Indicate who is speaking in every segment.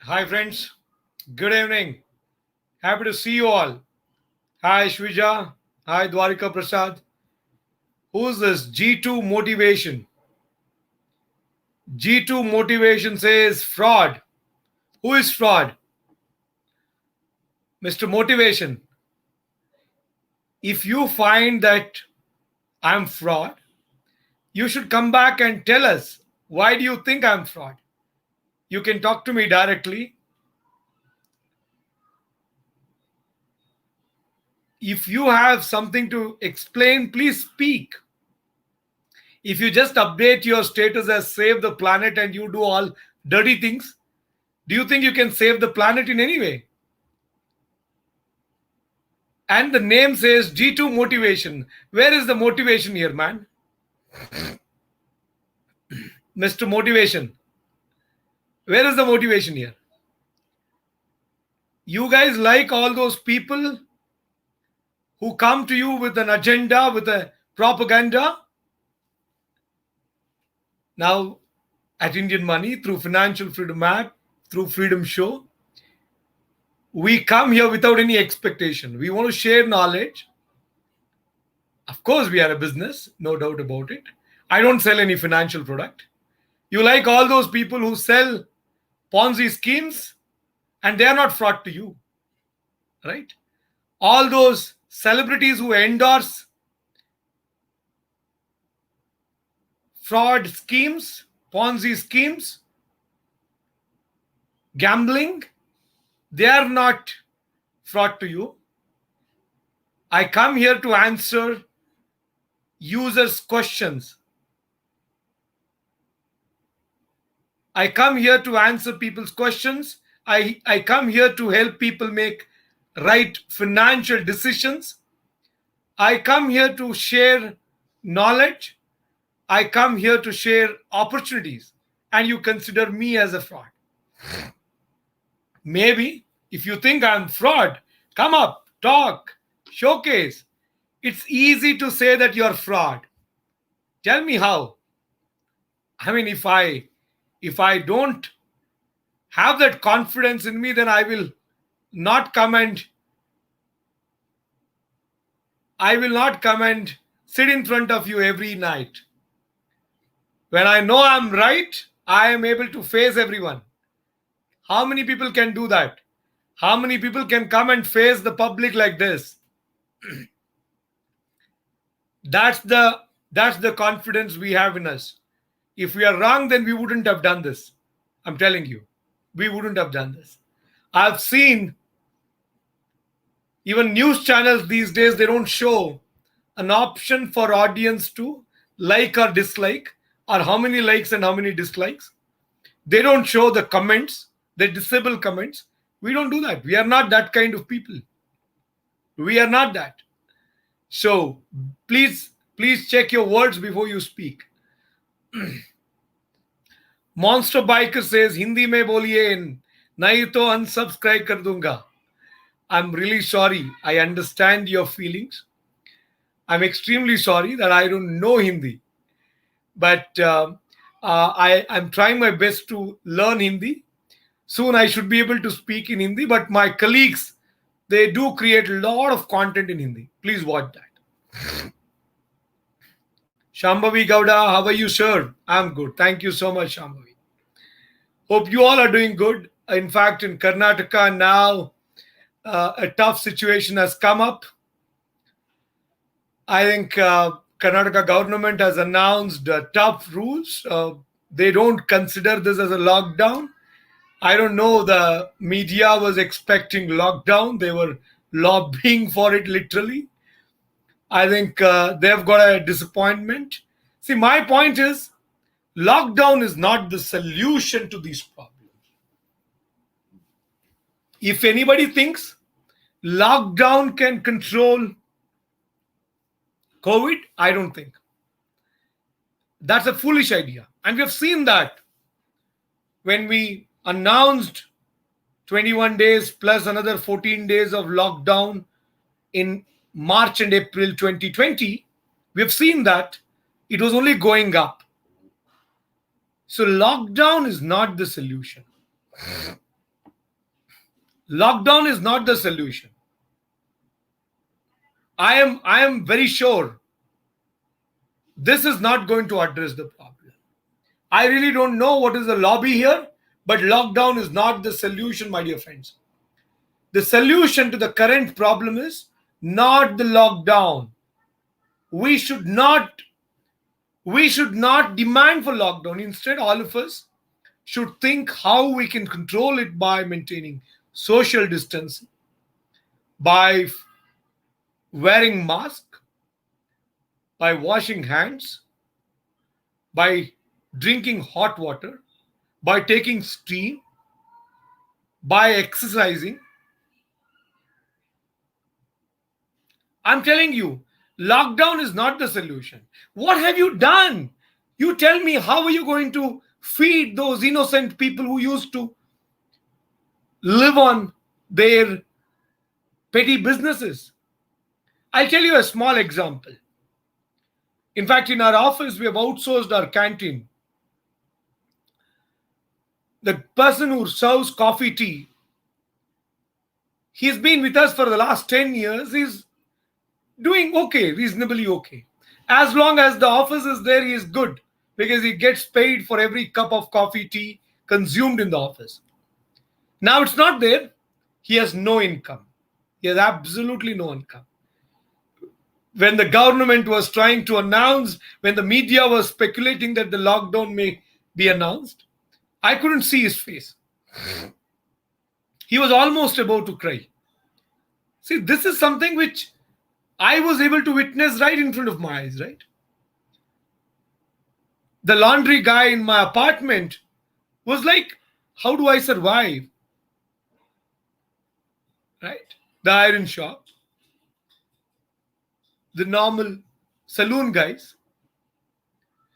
Speaker 1: Hi, friends. Good evening. Happy to see you all. Hi, Shwija. Hi, Dwarika Prasad. Who's this? G2 Motivation. G2 Motivation says fraud. Who is fraud? Mr. Motivation. If you find that I'm fraud, you should come back and tell us why do you think I'm fraud? You can talk to me directly. If you have something to explain, please speak. If you just update your status as save the planet and you do all dirty things, do you think you can save the planet in any way? And the name says G2 Motivation. Where is the motivation here, man? Mr. Motivation. Where is the motivation here? You guys like all those people who come to you with an agenda, with a propaganda? Now, at Indian Money, through Financial Freedom app, through Freedom Show, we come here without any expectation. We want to share knowledge. Of course, we are a business, no doubt about it. I don't sell any financial product. You like all those people who sell Ponzi schemes and they are not fraud to you, right? All those celebrities who endorse fraud schemes, Ponzi schemes, gambling, they are not fraud to you. I come here to answer users' questions. I come here to answer people's questions. I come here to help people make right financial decisions. I come here to share knowledge. I come here to share opportunities. And you consider me as a fraud. Maybe if you think I'm fraud, come up, talk, showcase. It's easy to say that you're fraud. Tell me how. I mean, if I don't have that confidence in me, then I will not come and sit in front of you every night. When I know I'm right, I am able to face everyone. How many people can do that? How many people can come and face the public like this? That's the confidence we have in us. If we are wrong, then we wouldn't have done this. I'm telling you, we wouldn't have done this. I've seen even news channels these days, they don't show an option for audience to like or dislike, or how many likes and how many dislikes. They don't show the comments. They disable comments. We don't do that. We are not that kind of people. We are not that. So please check your words before you speak. Monster Biker says, Hindi mein boliye, nahi to unsubscribe kar dunga. I'm really sorry. I understand your feelings. I'm extremely sorry that I don't know Hindi. But I'm trying my best to learn Hindi. Soon I should be able to speak in Hindi. But my colleagues, they do create a lot of content in Hindi. Please watch that. Shambhavi Gowda, how are you, sir? I'm good. Thank you so much, Shambhavi. Hope you all are doing good. In fact, in Karnataka now, a tough situation has come up. I think Karnataka government has announced tough rules. They don't consider this as a lockdown. I don't know, the media was expecting lockdown. They were lobbying for it literally. I think they've got a disappointment. See, my point is, lockdown is not the solution to these problems. If anybody thinks lockdown can control COVID, I don't think. That's a foolish idea. And we have seen that when we announced 21 days plus another 14 days of lockdown in March and April 2020, we have seen that it was only going up. So lockdown is not the solution. Lockdown is not the solution. I am very sure this is not going to address the problem. I really don't know what is the lobby here, but lockdown is not the solution, my dear friends. The solution to the current problem is not the lockdown. We should not demand for lockdown. Instead, all of us should think how we can control it by maintaining social distance, by wearing mask, by washing hands, by drinking hot water, by taking steam, by exercising. I'm telling you, lockdown is not the solution. What have you done? You tell me, how are you going to feed those innocent people who used to live on their petty businesses? I'll tell you a small example. In fact, in our office, we have outsourced our canteen. The person who serves coffee, tea, he's been with us for the last 10 years. He's doing okay, reasonably okay. As long as the office is there, he is good because he gets paid for every cup of coffee, tea consumed in the office. Now it's not there. He has no income. He has absolutely no income. When the government was trying to announce, when the media was speculating that the lockdown may be announced, I couldn't see his face. He was almost about to cry. See, this is something which I was able to witness right in front of my eyes, right? The laundry guy in my apartment was like, how do I survive? Right? The iron shop, the normal saloon guys.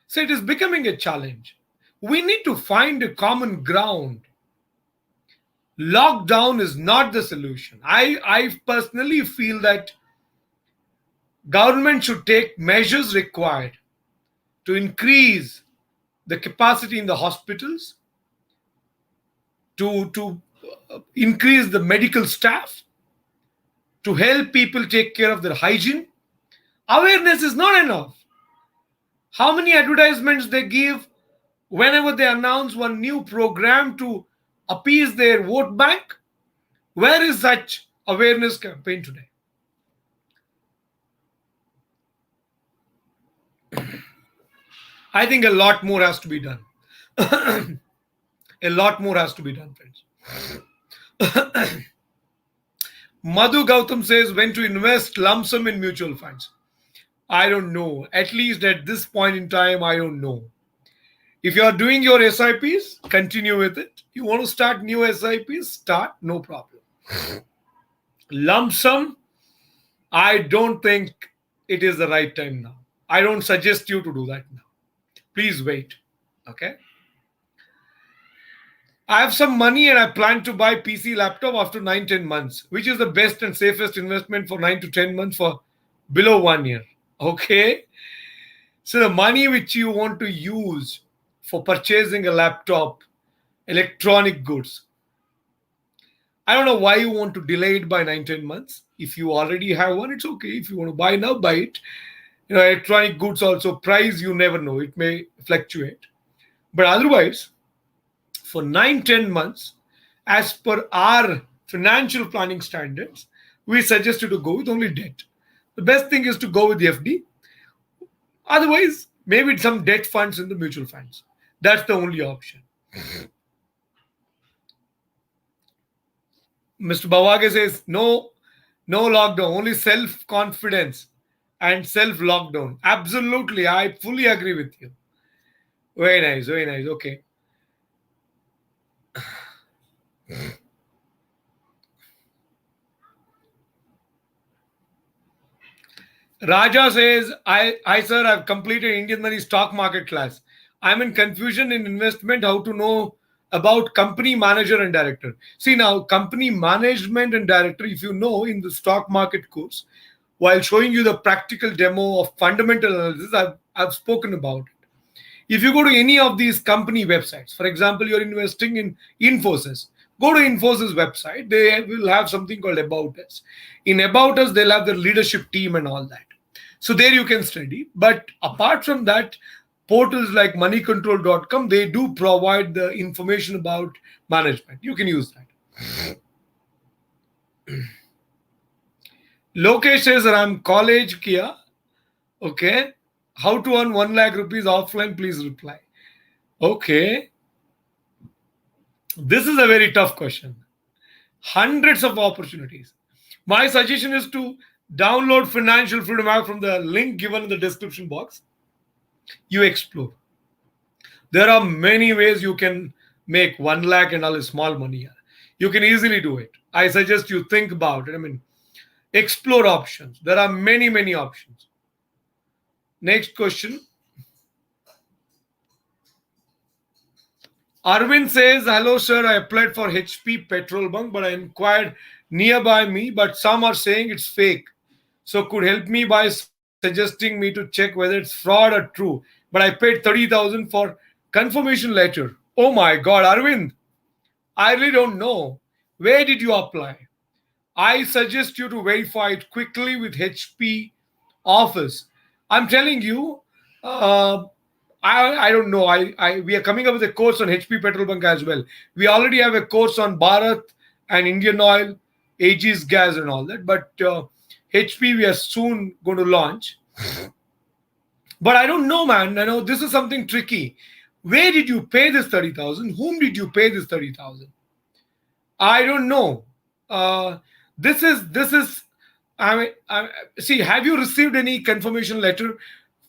Speaker 1: So it is becoming a challenge. We need to find a common ground. Lockdown is not the solution. I personally feel that government should take measures required to increase the capacity in the hospitals, to increase the medical staff, to help people take care of their hygiene. Awareness is not enough. How many advertisements they give whenever they announce one new program to appease their vote bank? Where is such awareness campaign today? I think a lot more has to be done. A lot more has to be done, friends. Madhu Gautam says when to invest lump sum in mutual funds. I don't know. At least at this point in time, I don't know. If you are doing your SIPs, continue with it. You want to start new SIPs, start, no problem. Lump sum, I don't think it is the right time now. I don't suggest you to do that now. Please wait. Okay? I have some money and I plan to buy PC laptop after 9-10 months. Which is the best and safest investment for 9 to 10 months for below 1 year? Okay? So the money which you want to use for purchasing a laptop, electronic goods, I don't know why you want to delay it by 9-10 months. If you already have one, it's okay. If you want to buy now, buy it. You know, electronic goods also, price, you never know. It may fluctuate. But otherwise, for 9-10 months, as per our financial planning standards, we suggest you to go with only debt. The best thing is to go with the FD. Otherwise, maybe some debt funds in the mutual funds. That's the only option. Mr. Bawage says, no lockdown, only self-confidence and self-lockdown. Absolutely, I fully agree with you. Very nice, very nice. Okay. Raja says, I sir, I've completed Indian Money stock market class. I'm in confusion in investment, how to know about company manager and director. See now, company management and director, if you know in the stock market course, while showing you the practical demo of fundamental analysis, I've spoken about it. If you go to any of these company websites, for example, you're investing in Infosys, Go to Infosys website. They will have something called About Us. In About Us, they'll have the leadership team and all that. So there you can study. But apart from that, portals like moneycontrol.com, they do provide the information about management. You can use that. Lokesh says that I'm college Kia. Okay. How to earn 1 lakh rupees offline? Please reply. Okay. This is a very tough question. Hundreds of opportunities. My suggestion is to download Financial Freedom app from the link given in the description box. You explore. There are many ways you can make 1 lakh and all is small money. You can easily do it. I suggest you think about it. I mean, explore options. There are many, many options. Next question. Arvind says, hello, sir. I applied for HP petrol bunk, but I inquired nearby me, but some are saying it's fake. So could help me by suggesting me to check whether it's fraud or true. But I paid 30,000 for confirmation letter. Oh my God, Arvind, I really don't know. Where did you apply? I suggest you to verify it quickly with HP office. I'm telling you, I don't know. We are coming up with a course on HP petrol bunk as well. We already have a course on Bharat and Indian Oil, Aegis Gas and all that. But HP we are soon going to launch. But I don't know, man. I know this is something tricky. Where did you pay this 30,000? Whom did you pay this 30,000? I don't know. This is. See, have you received any confirmation letter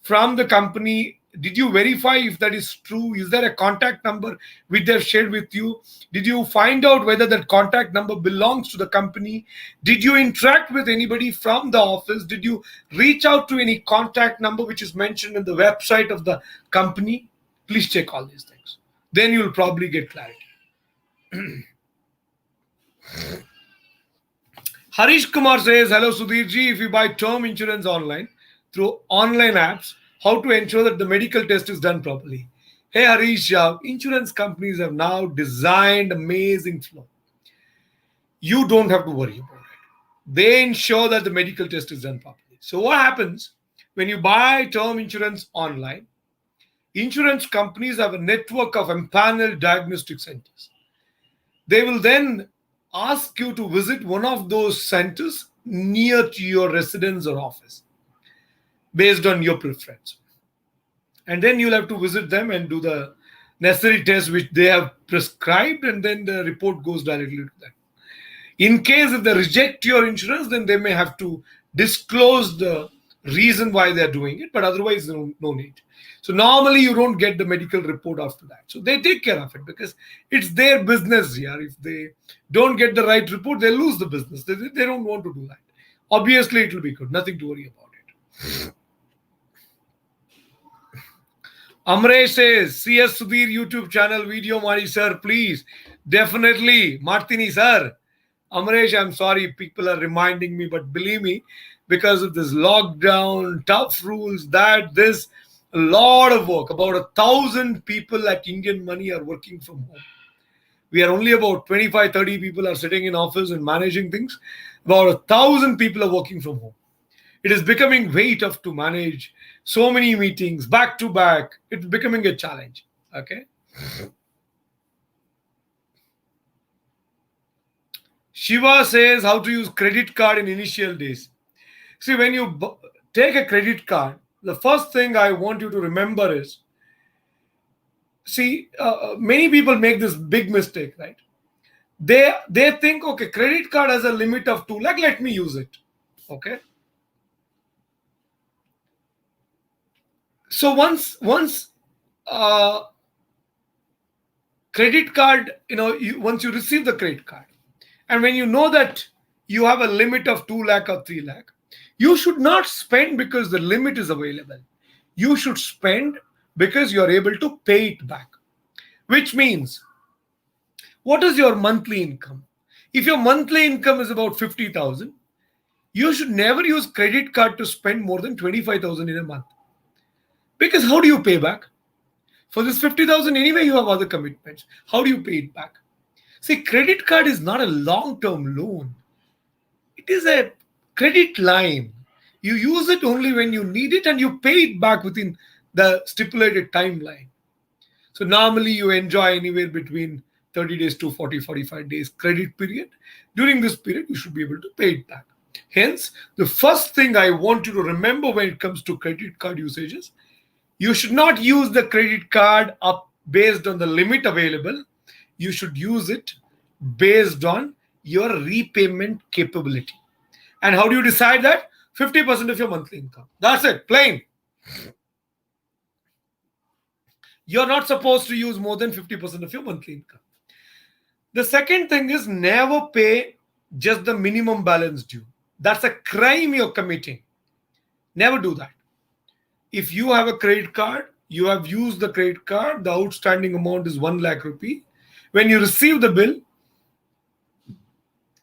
Speaker 1: from the company? Did you verify if that is true? Is there a contact number which they've shared with you? Did you find out whether that contact number belongs to the company? Did you interact with anybody from the office? Did you reach out to any contact number which is mentioned in the website of the company? Please check all these things. Then you'll probably get clarity. Harish Kumar says, hello Sudhir ji, if you buy term insurance online through online apps, how to ensure that the medical test is done properly? Hey Harish, insurance companies have now designed amazing flow. You don't have to worry about it. They ensure that the medical test is done properly. So what happens when you buy term insurance online? Insurance companies have a network of empaneled diagnostic centers. They will then ask you to visit one of those centers near to your residence or office based on your preference. And then you'll have to visit them and do the necessary tests which they have prescribed, and then the report goes directly to them. In case if they reject your insurance, then they may have to disclose the reason why they're doing it, but otherwise no need. So normally you don't get the medical report after that. So they take care of it because it's their business here. If they don't get the right report, they lose the business. They don't want to do that. Obviously, it will be good. Nothing to worry about it. Amresh says, C S Sudheer YouTube channel video Mari sir, please. Definitely. Martini sir. Amresh, I'm sorry people are reminding me, but believe me, because of this lockdown, tough rules, this, a lot of work. About 1,000 people at Indian Money are working from home. We are only about 25-30 people are sitting in office and managing things. About 1,000 people are working from home. It is becoming very tough to manage so many meetings back to back. It's becoming a challenge. Okay. Shiva says how to use credit card in initial days. See, when you take a credit card, the first thing I want you to remember is, many people make this big mistake, right? They think, okay, credit card has a limit of 2 lakh, let me use it. Okay. So once credit card, once you receive the credit card, and when you know that you have a limit of 2 lakh or 3 lakh, you should not spend because the limit is available. You should spend because you're able to pay it back. Which means, what is your monthly income? If your monthly income is about 50,000, you should never use credit card to spend more than 25,000 in a month. Because how do you pay back? For this 50,000 anyway, you have other commitments. How do you pay it back? See, credit card is not a long-term loan. It is a credit line. You use it only when you need it and you pay it back within the stipulated timeline. So normally you enjoy anywhere between 30 days to 40, 45 days credit period. During this period, you should be able to pay it back. Hence, the first thing I want you to remember when it comes to credit card usages, you should not use the credit card up based on the limit available. You should use it based on your repayment capability. And how do you decide that? 50% of your monthly income. That's it, plain. You're not supposed to use more than 50% of your monthly income. The second thing is never pay just the minimum balance due. That's a crime you're committing. Never do that. If you have a credit card, you have used the credit card, the outstanding amount is 1 lakh rupee. When you receive the bill,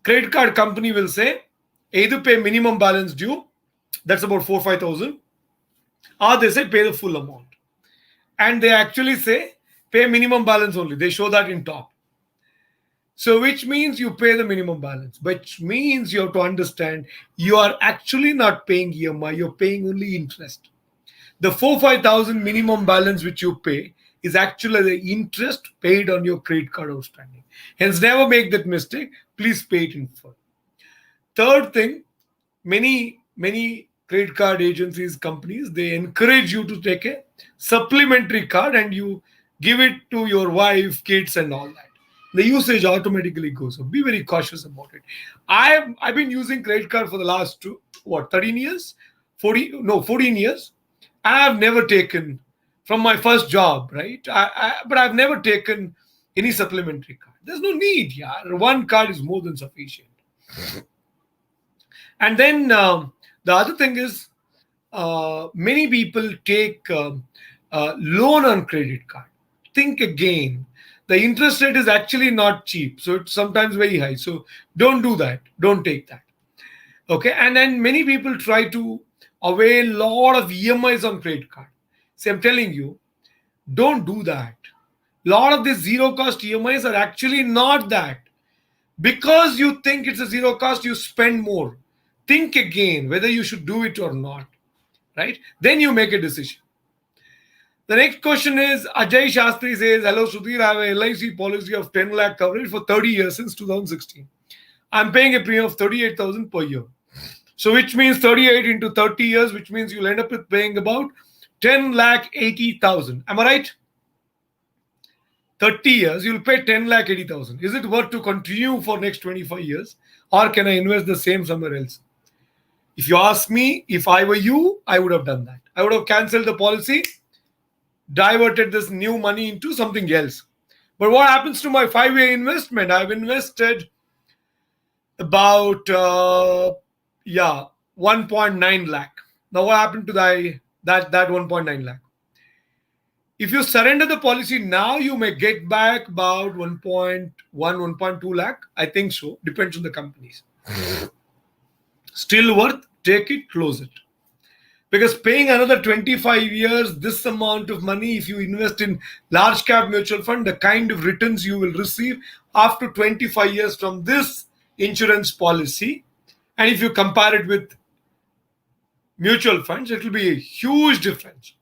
Speaker 1: credit card company will say, either pay minimum balance due, that's about 4,000-5,000, or they say pay the full amount. And they actually say pay minimum balance only. They show that in top. So which means you pay the minimum balance, which means you have to understand you are actually not paying EMI, you're paying only interest. The 4,000-5,000 minimum balance which you pay is actually the interest paid on your credit card outstanding. Hence, never make that mistake. Please pay it in full. Third thing, many credit card agencies, companies, they encourage you to take a supplementary card and you give it to your wife, kids, and all that. The usage automatically goes up. Be very cautious about it. I've been using credit card for the last 13 years, 14 years. I have never taken from my first job, right? But I've never taken any supplementary card. There's no need. Yeah, one card is more than sufficient. And then the other thing is many people take loan on credit card. Think again. The interest rate is actually not cheap. So it's sometimes very high. So don't do that. Don't take that. Okay. And then many people try to avail a lot of EMIs on credit card. See, I'm telling you, don't do that. A lot of these zero cost EMIs are actually not that. Because you think it's a zero cost, you spend more. Think again whether you should do it or not. Right? Then you make a decision. The next question is Ajay Shastri says, hello Sudheer, I have a LIC policy of 10 lakh coverage for 30 years since 2016. I'm paying a premium of 38,000 per year. So which means 38 into 30 years, which means you'll end up with paying about 10 lakh 80,000. Am I right? 30 years, you'll pay 10 lakh 80,000. Is it worth to continue for next 25 years? Or can I invest the same somewhere else? If you ask me, if I were you, I would have done that. I would have cancelled the policy, diverted this new money into something else. But what happens to my 5-year investment? I've invested about 1.9 lakh. Now what happened to that 1.9 lakh? If you surrender the policy now, you may get back about 1.1, 1.2 lakh. I think so. Depends on the companies. Still worth, take it, close it. Because paying another 25 years, this amount of money, if you invest in large cap mutual fund, the kind of returns you will receive after 25 years from this insurance policy, and if you compare it with mutual funds, it will be a huge difference.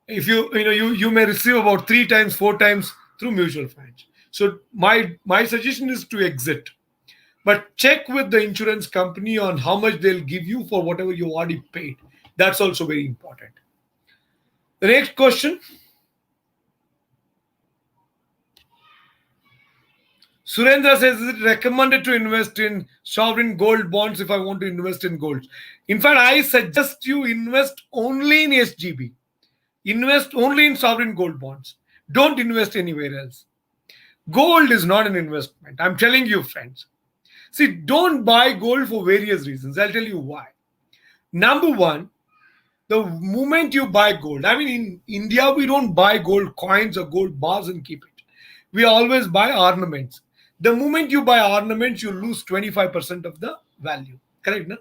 Speaker 1: If you may receive about 3 times, 4 times through mutual funds. So my suggestion is to exit. But check with the insurance company on how much they'll give you for whatever you already paid. That's also very important. The next question. Surendra says, is it recommended to invest in sovereign gold bonds if I want to invest in gold? In fact, I suggest you invest only in SGB. Invest only in sovereign gold bonds. Don't invest anywhere else. Gold is not an investment. I'm telling you, friends. See, don't buy gold for various reasons. I'll tell you why. Number one, the moment you buy gold, I mean, in India, we don't buy gold coins or gold bars and keep it. We always buy ornaments. The moment you buy ornaments, you lose 25% of the value. Correct, no?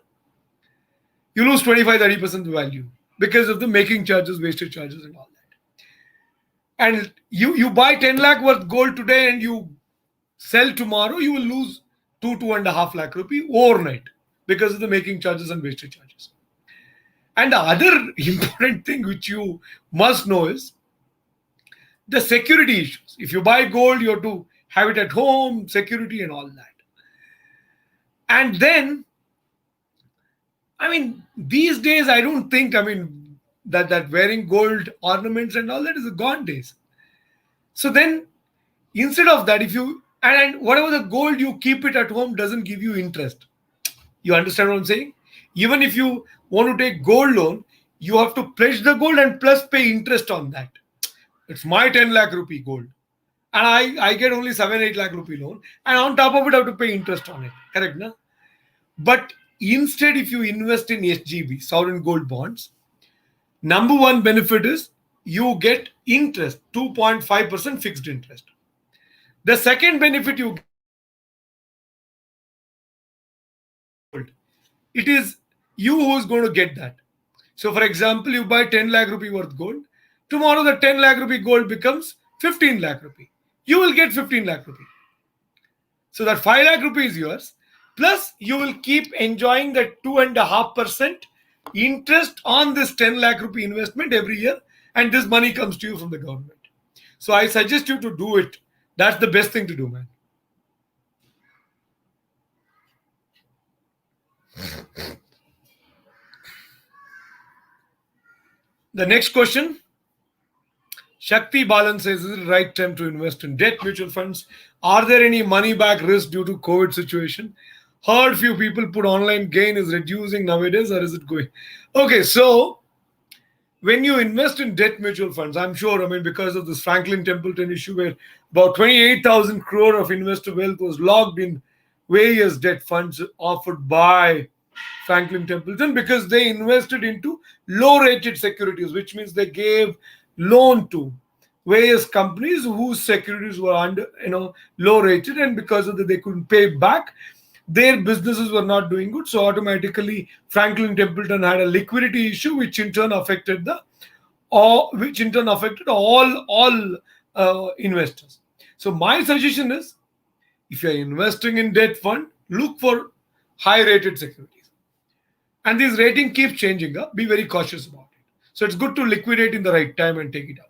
Speaker 1: You lose 25-30% of the value because of the making charges, wastage charges, and all that. And you buy 10 lakh worth gold today and you sell tomorrow, you will lose 2.5 lakh rupee overnight because of the making charges and wastage charges. And the other important thing which you must know is the security issues. If you buy gold, you have to have it at home, security and all that. And then, I mean, these days, I don't think, I mean, that wearing gold ornaments and all that is a gone days. So then, instead of that, if you, and whatever the gold you keep it at home doesn't give you interest. You understand what I'm saying? Even if you want to take gold loan, you have to pledge the gold and plus pay interest on that. It's my 10 lakh rupee gold. And I get only 7-8 lakh rupee loan. And on top of it, I have to pay interest on it. Correct, na? But instead, if you invest in SGB, sovereign gold bonds, number one benefit is you get interest, 2.5% fixed interest. The second benefit you get, it is you who is going to get that. So, for example, you buy 10 lakh rupee worth gold. Tomorrow, the 10 lakh rupee gold becomes 15 lakh rupee. You will get 15 lakh rupee. So that 5 lakh rupee is yours. Plus, you will keep enjoying that 2.5% interest on this 10 lakh rupee investment every year. And this money comes to you from the government. So I suggest you to do it. That's the best thing to do, man. The next question. Shakti Balan says, is it the right time to invest in debt mutual funds? Are there any money back risk due to COVID situation? Heard few people put online gain is reducing nowadays, or is it going? Okay, so when you invest in debt mutual funds, I'm sure, I mean, because of this Franklin Templeton issue where about 28,000 crore of investor wealth was locked in various debt funds offered by Franklin Templeton because they invested into low-rated securities, which means they gave loan to various companies whose securities were under, low rated, and because of that they couldn't pay back. Their businesses were not doing good, so automatically Franklin Templeton had a liquidity issue, which in turn affected all investors. So my suggestion is, if you are investing in debt fund, look for high-rated securities, and this rating keeps changing up. Be very cautious about it. So it's good to liquidate in the right time and take it out.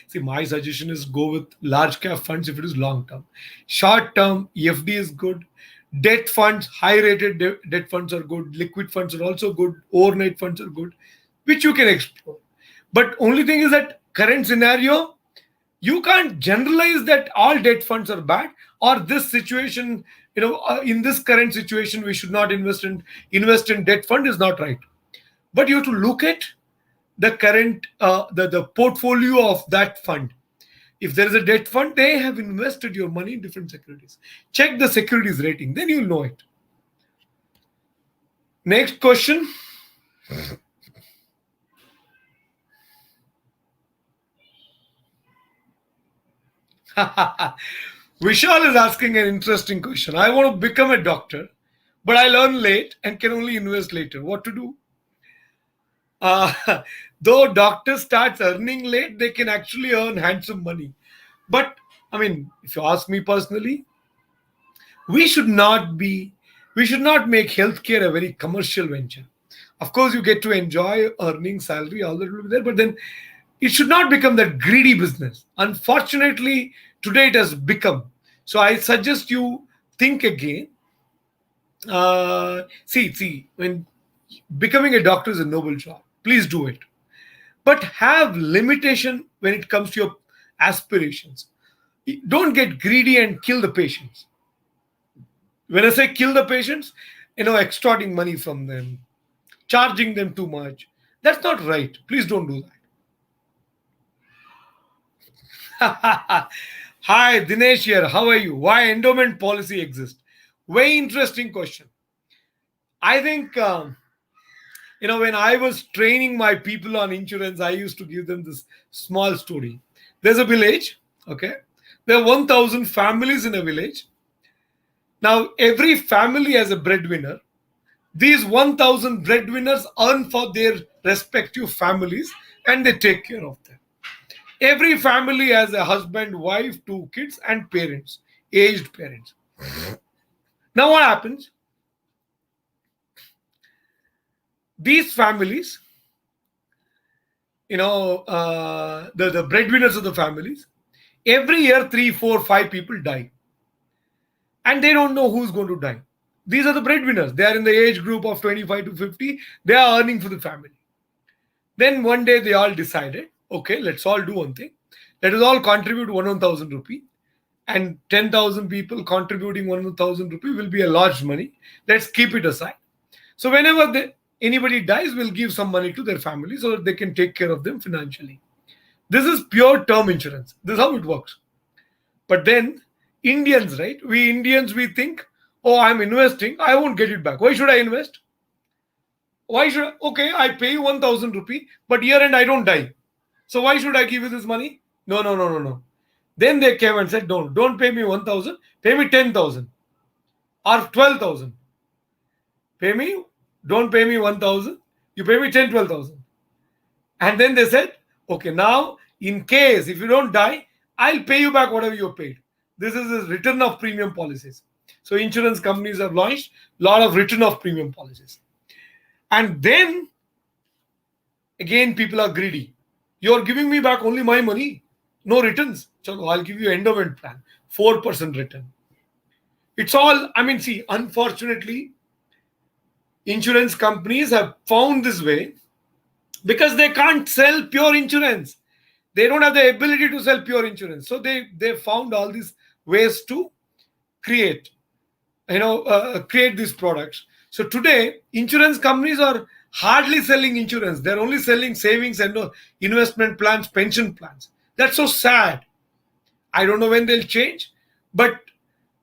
Speaker 1: See, my suggestion is go with large cap funds if it is long term. Short term, FD is good. Debt funds, high rated debt funds are good. Liquid funds are also good. Overnight funds are good, which you can explore. But only thing is that current scenario, you can't generalize that all debt funds are bad, or this situation, in this current situation, we should not invest in debt fund is not right. But you have to look at the current the portfolio of that fund. If there is a debt fund, they have invested your money in different securities. Check the securities rating, then you'll know it. Next question. Vishal is asking an interesting question. I want to become a doctor, but I learn late and can only invest later. What to do? Though doctors starts earning late, they can actually earn handsome money. But I mean, if you ask me personally, we should not make healthcare a very commercial venture. Of course, you get to enjoy earning salary, all that will be there, but then it should not become that greedy business. Unfortunately, today it has become. So I suggest you think again. See, when becoming a doctor is a noble job, please do it. But have limitation when it comes to your aspirations. Don't get greedy and kill the patients. When I say kill the patients, extorting money from them, charging them too much. That's not right. Please don't do that. Hi, Dinesh here. How are you? Why endowment policy exists? Very interesting question. I think, when I was training my people on insurance, I used to give them this small story. There's a village, okay? There are 1,000 families in a village. Now, every family has a breadwinner. These 1,000 breadwinners earn for their respective families and they take care of them. Every family has a husband, wife, 2 kids, and parents. aged parents. Now what happens? These families, the breadwinners of the families, every year 3, 4, 5 people die. And they don't know who's going to die. These are the breadwinners. They are in the age group of 25 to 50. They are earning for the family. Then one day they all decided, okay, let's all do one thing. Let us all contribute 1,000 rupee. And 10,000 people contributing 1,000 rupee will be a large money. Let's keep it aside. So whenever anybody dies, we'll give some money to their family so that they can take care of them financially. This is pure term insurance. This is how it works. But then Indians, right? We Indians, we think, oh, I'm investing. I won't get it back. Why should I invest? Okay, I pay you 1,000 rupee, but year end I don't die. So why should I give you this money? No. Then they came and said, don't pay me 1,000, pay me 10,000 or 12,000. Don't pay me 1,000, you pay me 10, 12,000. And then they said, okay, now in case if you don't die, I'll pay you back whatever you paid. This is a return of premium policies. So insurance companies have launched a lot of return of premium policies. And then again, people are greedy. You're giving me back only my money, no returns. So I'll give you endowment plan, 4% return. It's all, unfortunately, insurance companies have found this way because they can't sell pure insurance. They don't have the ability to sell pure insurance. So they found all these ways to create these products. So today, insurance companies are hardly selling insurance. They're only selling savings and investment plans, pension plans. That's so sad. I don't know when they'll change, but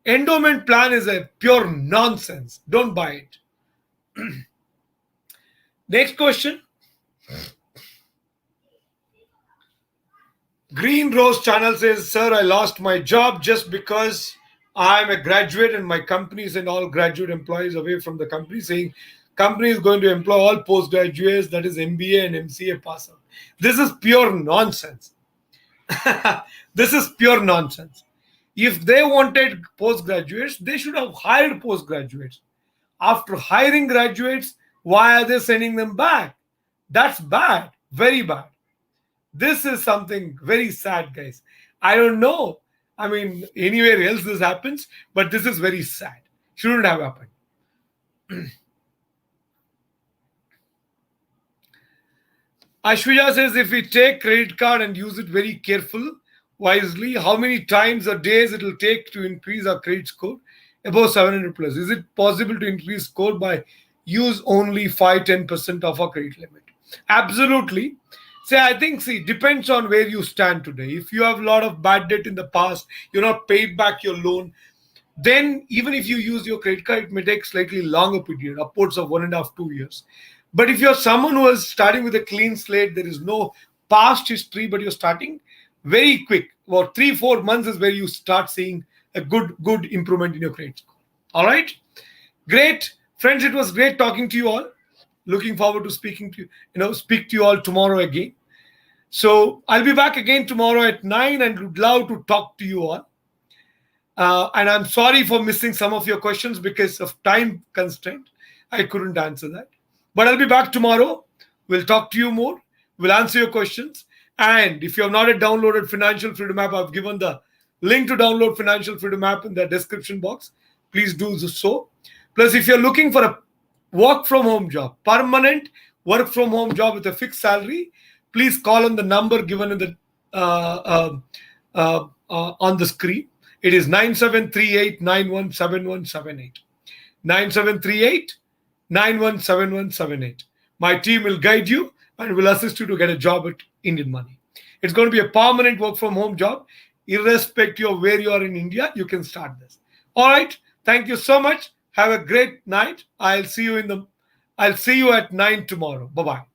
Speaker 1: endowment plan is a pure nonsense. Don't buy it. Next question. Green Rose Channel says, sir, I lost my job just because I'm a graduate and my company sent all graduate employees away from the company, saying company is going to employ all postgraduates, that is MBA and MCA pass out. This is pure nonsense. This is pure nonsense. If they wanted postgraduates, they should have hired postgraduates. After hiring graduates, why are they sending them back? That's bad, very bad. This is something very sad, guys. I don't know. Anywhere else this happens, but this is very sad. Shouldn't have happened. Ashwija says, if we take credit card and use it very wisely, how many times or days it will take to increase our credit score above 700 plus? Is it possible to increase score by use only 5-10% of our credit limit? Absolutely. Depends on where you stand today. If you have a lot of bad debt in the past, you're not paid back your loan, then even if you use your credit card, it may take slightly longer period, upwards of 1.5 to 2 years. But if you're someone who is starting with a clean slate, there is no past history, but you're starting very quick, about 3-4 months is where you start seeing a good improvement in your credit score. All right, great friends, it was great talking to you all. Looking forward to speak to you all tomorrow again. So I'll be back again tomorrow at 9 and would love to talk to you all. And I'm sorry for missing some of your questions because of time constraint. I couldn't answer that. But I'll be back tomorrow. We'll talk to you more. We'll answer your questions. And if you have not yet downloaded Financial Freedom app, I've given the link to download Financial Freedom app in the description box. Please do so. Plus, if you're looking for a work from home job, permanent work from home job with a fixed salary, please call on the number given in the on the screen. It is 9738917178. 9738917178. My team will guide you and will assist you to get a job at Indian Money. It's going to be a permanent work from home job. Irrespective of where you are in India, you can start this. All right. Thank you so much. Have a great night. I'll see you at 9 tomorrow. Bye-bye.